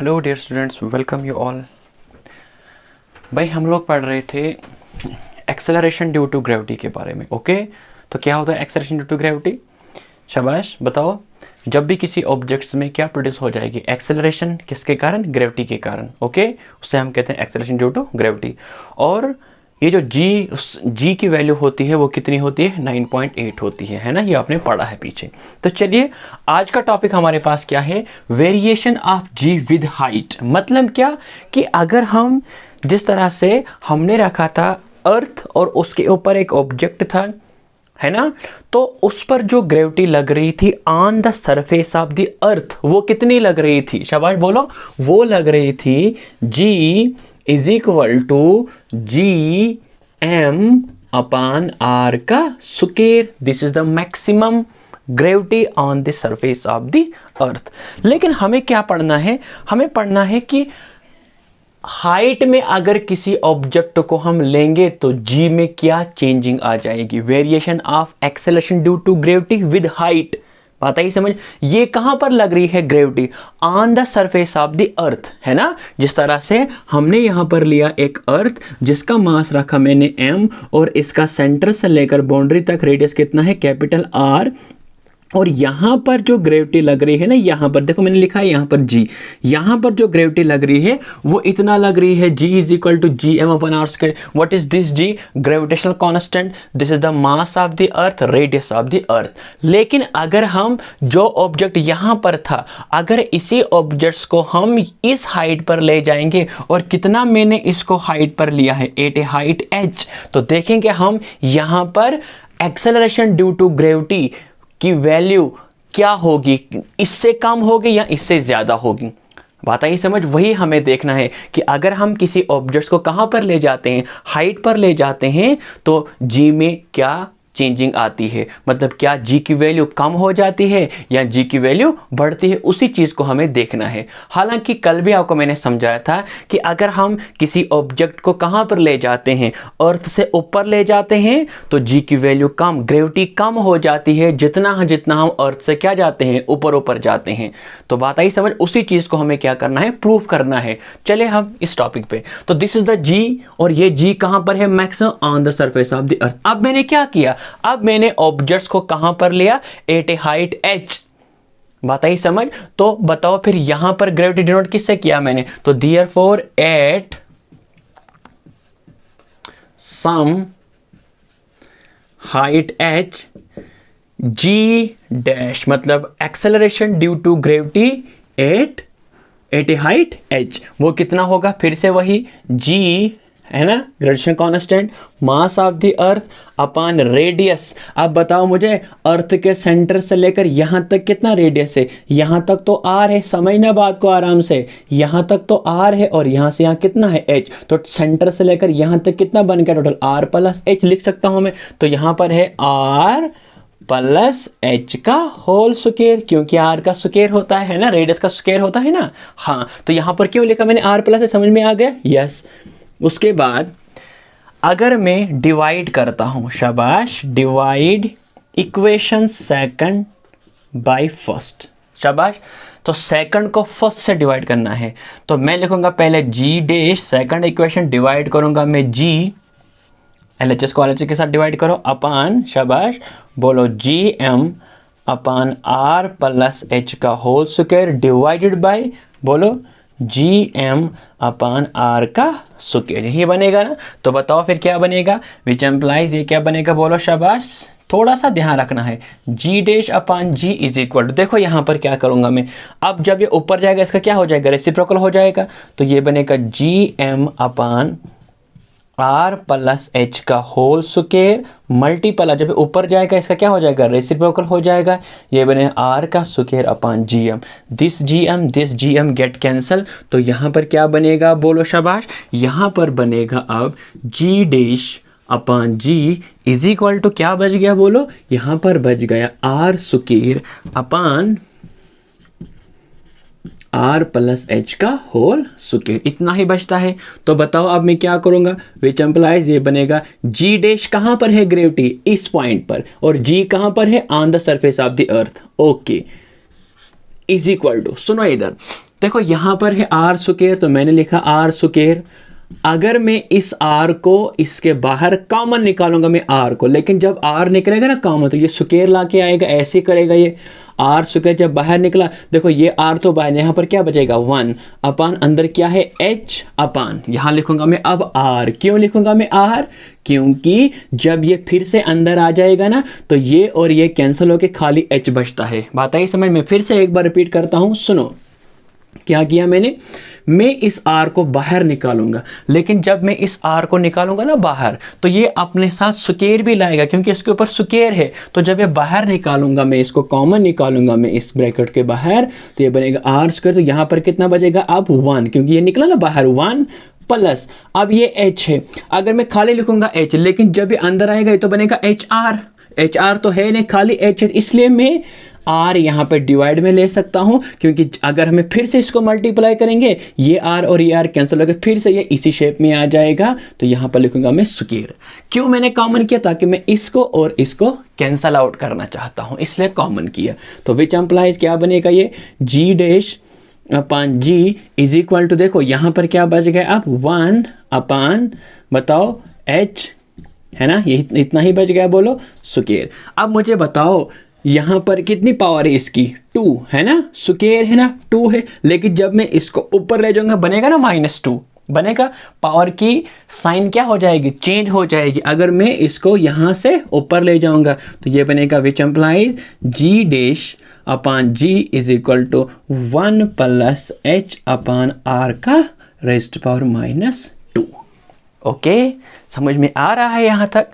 Hello dear students, welcome you all. भाई हम लोग पढ़ रहे थे एक्सेलरेशन ड्यू टू ग्रेविटी के बारे में। ओके, तो क्या होता है एक्सेलरेशन ड्यू टू ग्रेविटी? शाबाश, बताओ। जब भी किसी ऑब्जेक्ट्स में क्या प्रोड्यूस हो जाएगी? एक्सेलरेशन। किसके कारण? ग्रेविटी के कारण। ओके, उससे हम कहते हैं एक्सेलरेशन ड्यू टू ग्रेविटी। और ये जो जी की वैल्यू होती है वो कितनी होती है? 9.8 होती है ना? ये आपने पढ़ा है पीछे। तो चलिए, आज का टॉपिक हमारे पास क्या है? Variation of g with height. मतलब क्या कि अगर हम जिस तरह से हमने रखा था अर्थ और उसके ऊपर एक ऑब्जेक्ट था, है ना, तो उस पर जो ग्रेविटी लग रही थी on the surface of the अर्थ, वो कितनी लग रही थी? शाबाश बोलो। वो लग रही थी G is equal to G M upon R का square. This is the maximum gravity on the surface of the earth. लेकिन हमें क्या पढ़ना है? हमें पढ़ना है कि हाइट में अगर किसी ऑब्जेक्ट को हम लेंगे तो जी में क्या चेंजिंग आ जाएगी? Variation of acceleration due to gravity with height. बात आई समझ? ये कहां पर लग रही है gravity? On the surface of the earth, है ना। जिस तरह से हमने यहां पर लिया एक अर्थ जिसका मास रखा मैंने m और इसका सेंटर से लेकर बाउंड्री तक रेडियस कितना है? Capital R। और यहां पर जो ग्रेविटी लग रही है ना, यहां पर देखो मैंने लिखा है यहां पर जी, यहां पर जो ग्रेविटी लग रही है वो इतना लग रही है G is equal to G M upon R square. What is this G? Gravitational constant. This is the mass of the earth, radius of the earth. लेकिन अगर हम जो ऑब्जेक्ट यहां पर था, अगर इसी ऑब्जेक्ट्स को हम इस हाइट पर ले जाएंगे, और कितना मैंने इसको हाइट पर लिया है? एट ए हाइट h, तो देखेंगे हम यहां पर एक्सेलरेशन ड्यू टू ग्रेविटी की वैल्यू क्या होगी? इससे कम होगी या इससे ज्यादा होगी? बात आई समझ? वही हमें देखना है कि अगर हम किसी ऑब्जेक्ट को कहां पर ले जाते हैं? हाइट पर ले जाते हैं, तो जी में क्या चेंजिंग आती है? मतलब क्या जी की वैल्यू कम हो जाती है या जी की वैल्यू बढ़ती है? उसी चीज को हमें देखना है। हालांकि कल भी आपको मैंने समझाया था कि अगर हम किसी ऑब्जेक्ट को कहां पर ले जाते हैं? अर्थ से ऊपर ले जाते हैं तो जी की वैल्यू कम, ग्रेविटी कम हो जाती है जितना हम अर्थ से क्या जाते हैं? ऊपर ऊपर जाते हैं। तो बात आई समझ? उसी चीज को हमें क्या करना है? प्रूव करना है। चले हम इस टॉपिक पे। तो दिस इज द जी, और ये जी कहां पर है? Maximum on the surface of the अर्थ। अब मैंने क्या किया? अब मैंने ऑब्जेक्ट्स को कहां पर लिया? At a height h। बात आई समझ? तो बताओ फिर यहां पर ग्रेविटी डिनोट किससे किया मैंने? तो therefore at some height h G dash, मतलब acceleration due to gravity at a height h, वो कितना होगा? फिर से वही जी, है ना, gravitation constant, mass of the earth upon radius. अब बताओ मुझे, अर्थ के सेंटर से लेकर यहां तक कितना रेडियस है? यहां तक तो आर है, समझना बात को आराम से। यहां तक तो आर है और यहां से यहां कितना है? एच। तो सेंटर से लेकर यहां तक कितना बन गया टोटल? आर प्लस एच लिख सकता हूं मैं। तो यहां पर है आर प्लस एच का होल स्क्वायर, क्योंकि आर का स्क्वायर होता है ना, रेडियस का स्क्वायर होता है ना। हाँ, तो यहां पर क्यों लिखा मैंने आर प्लस? समझ में आ गया? यस। उसके बाद अगर मैं डिवाइड करता हूं, शाबाश, divide equation second by first. शाबाश। तो सेकंड को फर्स्ट से डिवाइड करना है, तो मैं लिखूंगा पहले जी डैश, सेकंड इक्वेशन डिवाइड करूंगा मैं जी, एलएचएस को एलएचएस के साथ डिवाइड करो, अपॉन, शाबाश बोलो, G M upon R plus H का होल स्क्वायर डिवाइडेड बाय, बोलो, जी एम अपॉन आर का स्क्वायर। यही बनेगा ना? तो बताओ फिर क्या बनेगा? विच एम्प्लाइज, ये क्या बनेगा? बोलो शाबाश। थोड़ा सा ध्यान रखना है। G dash upon G is equal to, देखो यहां पर क्या करूंगा मैं, अब जब ये ऊपर जाएगा इसका क्या हो जाएगा? रेसिप्रोकल हो जाएगा। तो ये बनेगा G M upon R plus H का होल स्क्वायर मल्टीपल, जब ऊपर जाएगा इसका क्या हो जाएगा? रेसिप्रोकल हो जाएगा। ये बने आर का square upon G M. This G M get cancel. तो यहां पर क्या बनेगा? बोलो शाबाश। यहां पर बनेगा अब G dash upon G is equal to क्या बच गया? बोलो, यहां पर बच गया R square upon R plus H का होल स्क्वायर। इतना ही बचता है। तो बताओ अब मैं क्या करूंगा? विच एम्प्लाइज, ये बनेगा जी डैश कहां पर है? ग्रेविटी इस पॉइंट पर, और जी कहां पर है? On the surface of the earth. Okay, is equal to, सुनो इधर, देखो यहाँ पर है आर स्क्वायर, तो मैंने लिखा आर स्क्वायर। अगर मैं इस आर को इसके बाहर कॉमन निकालूंगा मैं आर को, लेकिन जब आर निकलेगा ना कॉमन तो ये स्क्वायर ला के आएगा, ऐसे करेगा ये आर स्क्वायर। जब बाहर निकला देखो ये आर तो बाहर, यहाँ पर क्या बचेगा 1 अपान अंदर क्या है एच अपान, यहाँ लिखूंगा मैं अब आर। क्यों लिखूंगा मैं आर? क्योंकि जब ये फिर से अंदर आ जाएगा ना तो ये और ये कैंसिल होके खाली एच बचता है। बात आई समझ में? फिर से एक बार रिपीट करता हूं, सुनो क्या किया मैंने। मैं इस आर को बाहर निकालूंगा, लेकिन जब मैं इस आर को निकालूंगा ना बाहर तो ये अपने साथ स्क्वायर भी लाएगा, क्योंकि इसके ऊपर स्क्वायर है। तो जब ये बाहर निकालूंगा मैं, इसको कॉमन निकालूंगा मैं इस ब्रैकेट के बाहर, तो ये बनेगा आर स्क्वायर। तो यहां पर कितना बचेगा अब 1, क्योंकि ये निकला ना बाहर 1 प्लस अब ये h है। अगर मैं खाली लिखूंगा h, लेकिन जब ये अंदर आएगा तो बनेगा एच आर तो है नहीं, खाली h है, इसलिए मैं r यहाँ पे डिवाइड में ले सकता हूँ। क्योंकि अगर हमें फिर से इसको मल्टीप्लाई करेंगे ये r और ये r कैंसिल होकर फिर से ये इसी शेप में आ जाएगा, तो यहाँ पर लिखूंगा मैं स्क्वायर। क्यों मैंने कॉमन किया? ताकि मैं इसको और इसको कैंसिल आउट करना चाहता हूँ, इसलिए कॉमन किया। तो विच एम्प्लाइज क्या बनेगा ये g dash upon G is equal to, देखो यहाँ पर क्या बच गया अब 1 अपान बताओ h, है ना, ये इतना ही बच गया, बोलो स्क्वायर। अब मुझे बताओ यहाँ पर कितनी पावर है इसकी 2, है ना, स्क्वायर है ना 2 है, लेकिन जब मैं इसको ऊपर ले जाऊंगा बनेगा ना -2 बनेगा, पावर की साइन क्या हो जाएगी, चेंज हो जाएगी। अगर मैं इसको यहाँ से ऊपर ले जाऊंगा तो ये बनेगा which implies G dash upon G is equal to 1 plus h upon r का रेस्ट पावर -2। ओके, समझ में आ रहा है यहाँ तक?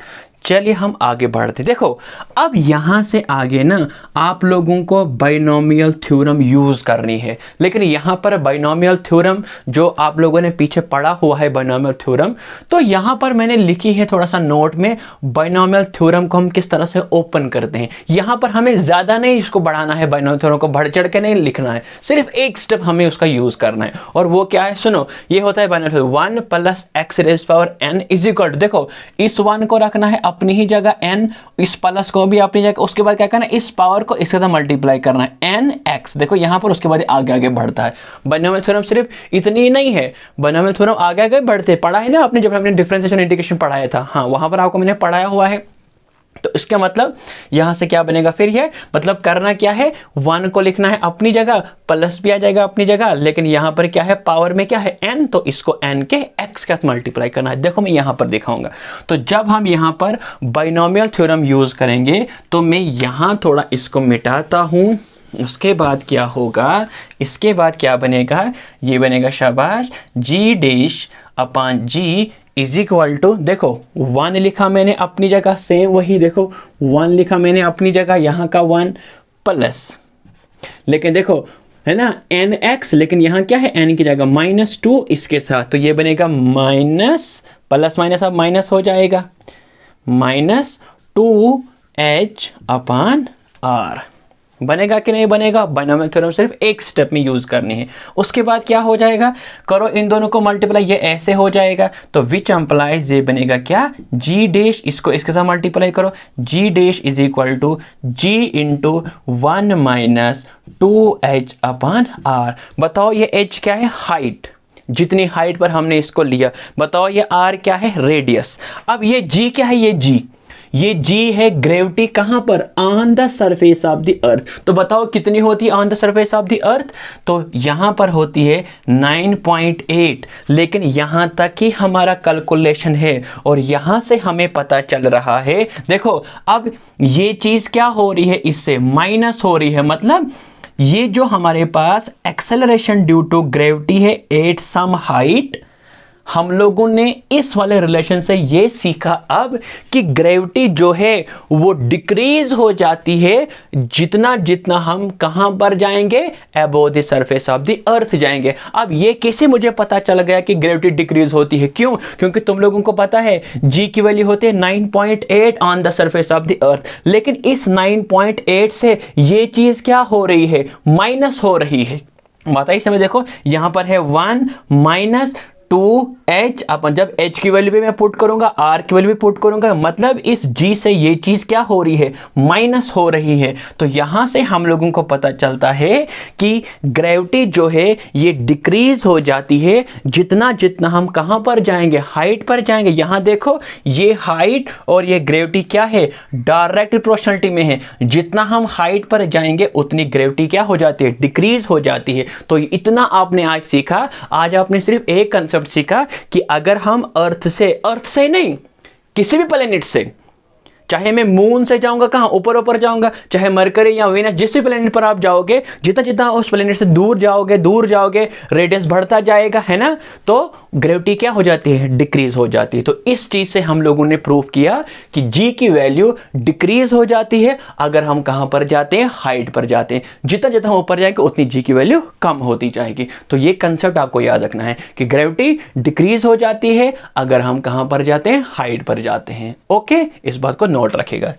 चलिए हम आगे बढ़ते। देखो अब यहाँ से आगे ना आप लोगों को बाइनोमियल थ्योरम यूज़ करनी है, लेकिन यहाँ पर बाइनोमियल थ्योरम जो आप लोगों ने पीछे पढ़ा हुआ है बाइनोमियल थ्योरम, तो यहाँ पर मैंने लिखी है थोड़ा सा नोट में बाइनोमियल थ्योरम को हम किस तरह से ओपन करते हैं। यहाँ पर हमें ज़्यादा नहीं इसको बढ़ाना है, बाइनोमियल थ्योरम को बढ़ चढ़ के नहीं लिखना है, सिर्फ एक स्टेप हमें उसका यूज़ करना है, और वो क्या है सुनो, ये होता है binomial theorem 1 plus X raise power n is equal to, देखो इस 1 को रखना है अपनी ही जगह, n इस प्लस को भी अपनी जगह, उसके बाद क्या करना है इस पावर को इसके साथ मल्टीप्लाई करना है nx, देखो यहाँ पर उसके बाद आगे आगे बढ़ता है। बाइनोमियल थ्योरम सिर्फ इतनी ही नहीं है, बाइनोमियल थ्योरम आगे आगे बढ़ते पढ़ा है ना आपने, जब हमने डिफरेंशिएशन इंटीग्रेशन पढ़ाया था, हाँ वहां पर आपको मैंने पढ़ाया हुआ है। तो इसका मतलब यहां से क्या बनेगा फिर, ये मतलब करना क्या है, 1 को लिखना है अपनी जगह, प्लस भी आ जाएगा अपनी जगह, लेकिन यहां पर क्या है पावर में क्या है n, तो इसको n के x के साथ मल्टीप्लाई करना है। देखो मैं यहां पर दिखाऊंगा, तो जब हम यहां पर बाइनोमियल थ्योरम यूज करेंगे तो मैं यहां थोड़ा इसको मिटाता हूं, उसके बाद क्या होगा, इसके बाद क्या बनेगा, ये बनेगा शाबाश g dash upon g is equal to, देखो 1 लिखा मैंने अपनी जगह, सेम वही देखो 1 लिखा मैंने अपनी जगह, यहाँ का 1 प्लस, लेकिन देखो है ना nx, लेकिन यहाँ क्या है n की जगह -2 इसके साथ, तो ये बनेगा माइनस प्लस माइनस अब माइनस हो जाएगा -2h अपान r। बनेगा कि नहीं बनेगा? बाइनोमियल थ्योरम सिर्फ एक स्टेप में यूज करनी है। उसके बाद क्या हो जाएगा, करो इन दोनों को मल्टीप्लाई, ये ऐसे हो जाएगा, तो विच एम्प्लाइज ये बनेगा क्या, g डैश, इसको इसके साथ मल्टीप्लाई करो, g dash is equal to g into 1 minus 2h upon r। बताओ ये h क्या है, हाइट, जितनी हाइट पर हमने इसको लिया। बताओ ये r क्या है, रेडियस। अब ये g क्या है, ये g है ग्रेविटी, कहां पर, on the surface of the अर्थ। तो बताओ कितनी होती है on the surface of the अर्थ, तो यहां पर होती है 9.8, लेकिन यहां तक ही हमारा कैलकुलेशन है और यहां से हमें पता चल रहा है, देखो अब ये चीज क्या हो रही है, इससे माइनस हो रही है, मतलब ये जो हमारे पास एक्सेलरेशन ड्यू टू ग्रेविटी है एट सम हाइट, हम लोगों ने इस वाले रिलेशन से ये सीखा अब कि ग्रेविटी जो है वो डिक्रीज हो जाती है जितना जितना हम कहां पर जाएंगे, above the surface of the अर्थ जाएंगे। अब ये कैसे मुझे पता चल गया कि ग्रेविटी डिक्रीज होती है, क्यों, क्योंकि तुम लोगों को पता है जी की वैल्यू होती है 9.8 on the surface of the earth, लेकिन इस 9.8 से ये चीज क्या हो रही है, माइनस हो रही है। बताइए समय, देखो यहां पर है 1 माइनस 2h अपन जब h की वैल्यू भी मैं पुट करूंगा, r की वैल्यू भी पुट करूंगा, मतलब इस g से ये चीज क्या हो रही है, माइनस हो रही है। तो यहां से हम लोगों को पता चलता है कि ग्रेविटी जो है ये डिक्रीज हो जाती है जितना जितना हम कहां पर जाएंगे, हाइट पर जाएंगे। यहां देखो ये हाइट और ये ग्रेविटी क्या है, डायरेक्ट प्रोपोर्शनलिटी में है। जितना हम हाइट पर जाएंगे उतनी ग्रेविटी क्या हो जाती है, डिक्रीज हो जाती है। तो इतना आपने आज सीखा। आज आपने सिर्फ एक कंसेप्ट सीखा कि अगर हम अर्थ से नहीं, किसी भी प्लेनेट से, चाहे मैं मून से जाऊंगा, कहां ऊपर ऊपर जाऊंगा, चाहे मरकरी या वीनस, जिस भी प्लेनेट पर आप जाओगे, जितना जितना उस प्लेनेट से दूर जाओगे रेडियस बढ़ता जाएगा, है ना। तो ग्रेविटी क्या हो जाती है, डिक्रीज हो जाती है। तो इस चीज से हम लोगों ने प्रूव किया कि जी की वैल्यू डिक्रीज हो जाती है अगर हम कहां पर जाते हैं, हाइट पर जाते हैं। जितना जितना हम ऊपर जाएंगे उतनी जी की वैल्यू कम होती जाएगी। तो ये कंसेप्ट आपको याद रखना है कि ग्रेविटी डिक्रीज हो जाती है अगर हम कहां पर जाते हैं, हाइट पर जाते हैं। ओके, इस बात को नोट रखेगा।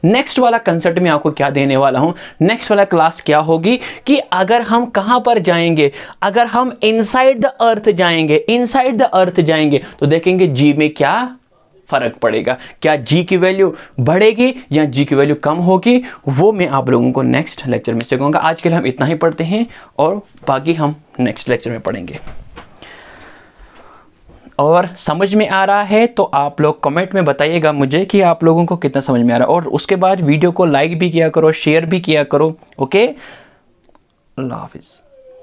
नेक्स्ट वाला कंसेप्ट में आपको क्या देने वाला हूं, नेक्स्ट वाला क्लास क्या होगी कि अगर हम कहां पर जाएंगे, अगर हम इनसाइड द अर्थ जाएंगे तो देखेंगे जी में क्या फर्क पड़ेगा, क्या जी की वैल्यू बढ़ेगी या जी की वैल्यू कम होगी, वो मैं आप लोगों को नेक्स्ट लेक्चर में सिखाऊंगा। आज के लिए हम इतना ही पढ़ते हैं और बाकी हम नेक्स्ट लेक्चर में पढ़ेंगे। और समझ में आ रहा है तो आप लोग कमेंट में बताइएगा मुझे कि आप लोगों को कितना समझ में आ रहा है। और उसके बाद वीडियो को लाइक भी किया करो, शेयर भी किया करो। ओके, अल्लाह हाफिज़।